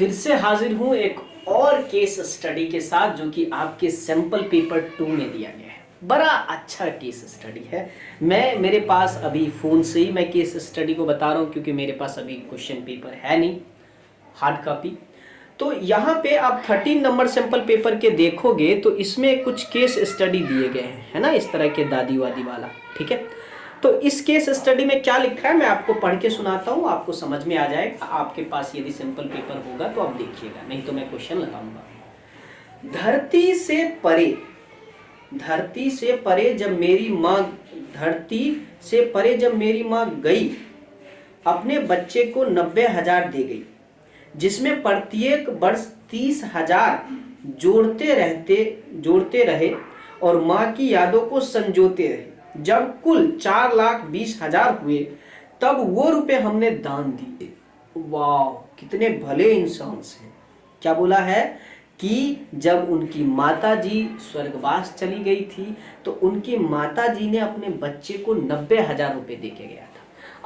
फिर से हाजिर हूं एक और केस स्टडी के साथ जो कि आपके सैंपल पेपर 2 में दिया गया है। बड़ा अच्छा केस स्टडी है। मेरे पास अभी फ़ोन से ही मैं केस स्टडी को बता रहा हूं क्योंकि मेरे पास अभी क्वेश्चन पेपर है नहीं हार्ड कॉपी। तो यहाँ पे आप 13 नंबर सैंपल पेपर के देखोगे तो इसमें कुछ केस स्टडी दिए गए हैं, है ना, इस तरह के दादी वादी वाला। ठीक है, तो इस केस स्टडी में क्या लिखा है मैं आपको पढ़ के सुनाता हूँ, आपको समझ में आ जाएगा। आपके पास यदि सिंपल पेपर होगा तो आप देखिएगा, नहीं तो मैं क्वेश्चन लगाऊंगा। धरती से परे, धरती से परे जब मेरी माँ, धरती से परे जब मेरी माँ गई, अपने बच्चे को 90,000 दे गई, जिसमें प्रत्येक वर्ष 30,000 जोड़ते रहे और माँ की यादों को संजोते रहे। जब कुल 4,20,000 हुए तब वो रुपए हमने दान दिए। वाह, कितने भले इंसान से। क्या बोला है कि जब उनकी माताजी स्वर्गवास चली गई थी तो उनकी माताजी ने अपने बच्चे को 90,000 रुपए दे के गया था।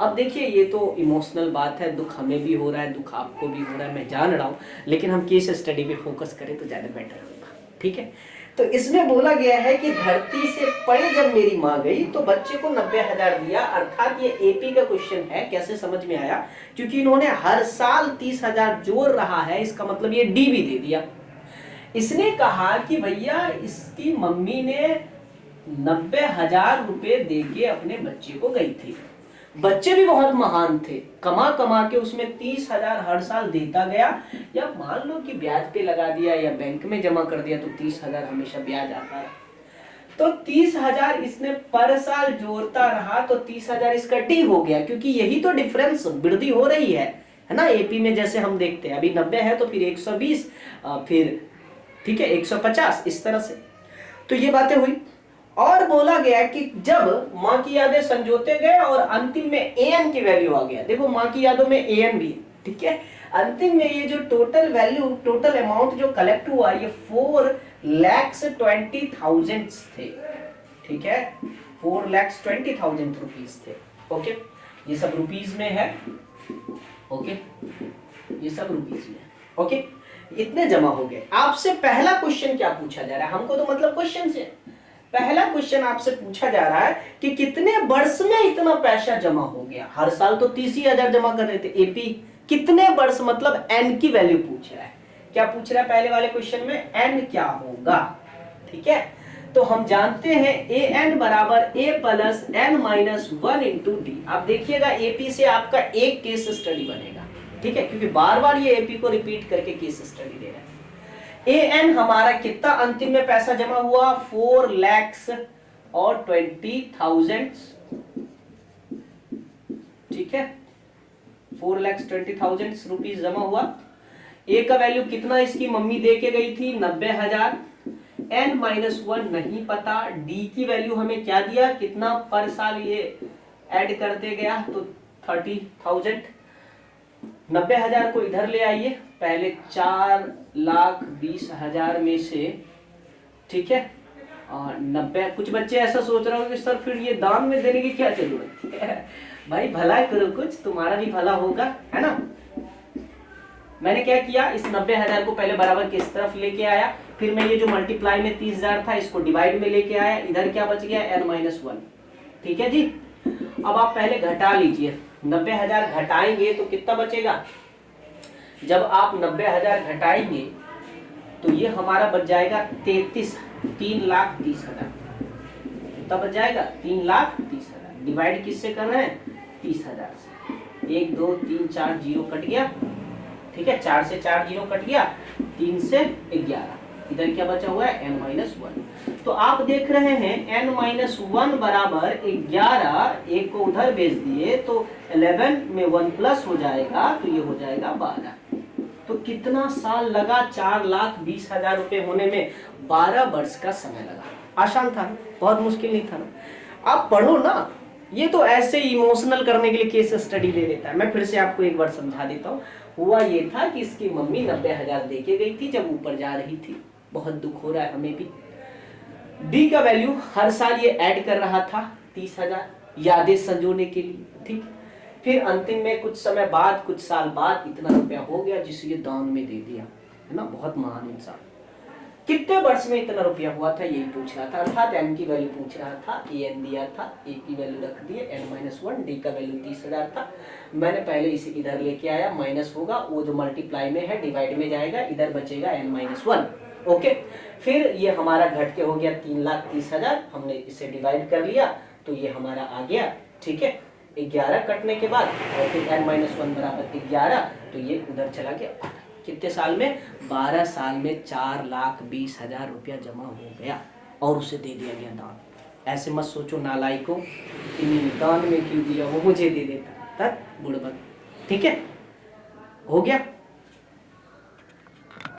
अब देखिए, ये तो इमोशनल बात है, दुख हमें भी हो रहा है, दुख आपको भी हो रहा है, मैं जान रहा हूँ, लेकिन हम केस स्टडी पे फोकस करें तो ज़्यादा बेटर होगा। ठीक है, तो इसमें बोला गया है कि धरती से परे जब मेरी माँ गई तो बच्चे को 90,000 दिया, अर्थात ये एपी का क्वेश्चन है। कैसे समझ में आया? क्योंकि इन्होंने हर साल 30,000 जोड़ रहा है, इसका मतलब ये डी भी दे दिया। इसने कहा कि भैया इसकी मम्मी ने 90,000 रुपए दे के अपने बच्चे को गई थी। बच्चे भी बहुत महान थे, कमा कमा के उसमें 30,000 हर साल देता गया, या मान लो कि ब्याज पे लगा दिया या बैंक में जमा कर दिया तो 30,000 हमेशा ब्याज आता है। तो 30,000 इसने पर साल जोड़ता रहा तो 30,000 इसका डी हो गया, क्योंकि यही तो डिफरेंस वृद्धि हो रही है ना। एपी में जैसे हम देखते हैं अभी 90 है तो फिर 120, फिर ठीक है 150, इस तरह से। तो ये बातें हुई। और बोला गया कि जब माँ की यादें संजोते गए और अंतिम में एन की वैल्यू आ गया। देखो माँ की यादों में एन भी है, ठीक है। अंतिम में ये जो टोटल वैल्यू, टोटल अमाउंट जो कलेक्ट हुआ ये 4,20,000 थे। ठीक है, 4,20,000 रुपीज थे। ओके, ये सब रुपीज में है। ओके, ये सब रुपीज में। ओके, इतने जमा हो गए। आपसे पहला क्वेश्चन क्या पूछा जा रहा है? हमको तो मतलब क्वेश्चन से पहला क्वेश्चन आपसे पूछा जा रहा है कि कितने वर्ष में इतना पैसा जमा हो गया। हर साल तो 30,000 जमा कर रहे थे। एपी कितने वर्ष मतलब एन की वैल्यू पूछ रहा है। क्या पूछ रहा है पहले वाले क्वेश्चन में? एन क्या होगा। ठीक है, तो हम जानते हैं ए एन बराबर a plus n minus 1 into d. आप देखिएगा एपी से आपका एक केस स्टडी बनेगा। ठीक है, क्योंकि बार बार ये एपी को रिपीट करके केस स्टडी दे रहा है। ए एन हमारा कितना अंतिम में पैसा जमा हुआ? 4,20,000। ठीक है, 4,20,000 रुपीज जमा हुआ। ए का वैल्यू कितना इसकी मम्मी दे के गई थी? 90,000। एन माइनस 1 नहीं पता। डी की वैल्यू हमें क्या दिया, कितना पर साल ये ऐड करते गया, तो 30,000। 90,000 को इधर ले आइए, पहले 4,20,000 में से, ठीक है, और 90। कुछ बच्चे ऐसा सोच रहे हो कि सर फिर ये दान में देने की क्या जरूरत है? भाई भला करो कुछ, तुम्हारा भी भला होगा, है ना। मैंने क्या किया, इस 90,000 को पहले बराबर किस तरफ लेके आया, फिर मैं ये जो मल्टीप्लाई में 30,000 था इसको डिवाइड में लेके आया। इधर क्या बच गया? n minus 1। ठीक है जी, अब आप पहले घटा लीजिए। 90,000 घटाएंगे तो कितना बचेगा? जब आप 90,000 घटाएंगे तो ये हमारा बच जाएगा 3,30,000। कितना बच जाएगा? 3,30,000। डिवाइड किससे कर रहे हैं? 30,000 से। 1 2 3 4 जीरो कट गया। ठीक है, 4 से 4 जीरो कट गया, 3 से 11। इधर क्या बचा हुआ है? n minus 1। तो आप देख रहे हैं n माइनस 1 बराबर 11। एक को उधर भेज दिए तो 11 में 1 प्लस हो जाएगा, तो ये हो जाएगा 12। तो कितना साल लगा? 4,20,000 रुपए होने में 12 वर्ष का समय लगा। आसान था, बहुत मुश्किल नहीं था ना। आप पढ़ो ना, ये तो ऐसे इमोशनल करने के लिए केस स्टडी ले लेता है। मैं फिर से आपको एक बार समझा देता हूँ। हुआ ये था कि इसकी मम्मी 90,000 दे के गई थी जब ऊपर जा रही थी। बहुत दुख हो रहा है हमें भी। डी का वैल्यू हर साल ये ऐड कर रहा था 30,000 यादें संजोने के लिए। ठीक, फिर अंतिम में कुछ समय बाद, कुछ साल बाद इतना रुपया हो गया जिसे ये दान में दे दिया, है ना। बहुत महान इंसान। कितने वर्ष में इतना रुपया हुआ था यही पूछ रहा था, अर्थात एन की वैल्यू पूछ रहा था। एन दिया था, ए की वैल्यू रख दिए n-1, डी का वैल्यू 30,000 था। मैंने पहले इसे इधर लेके आया, माइनस होगा, वो जो मल्टीप्लाई में है डिवाइड में जाएगा, इधर बचेगा n-1। ओके, फिर ये हमारा घट के हो गया 3,30,000, हमने इसे डिवाइड कर लिया तो ये हमारा आ गया। ठीक है, 11 कटने के बाद और फिर n-1 बराबर 11, तो ये उधर चला गया। कितने साल में? 12 साल में 4,20,000 रुपया जमा हो गया और उसे दे दिया गया दान। ऐसे मत सोचो नालायकों कि दान में क्यों दिया, वो मुझे दे देता, तब बुड़बक। ठीक है, हो गया।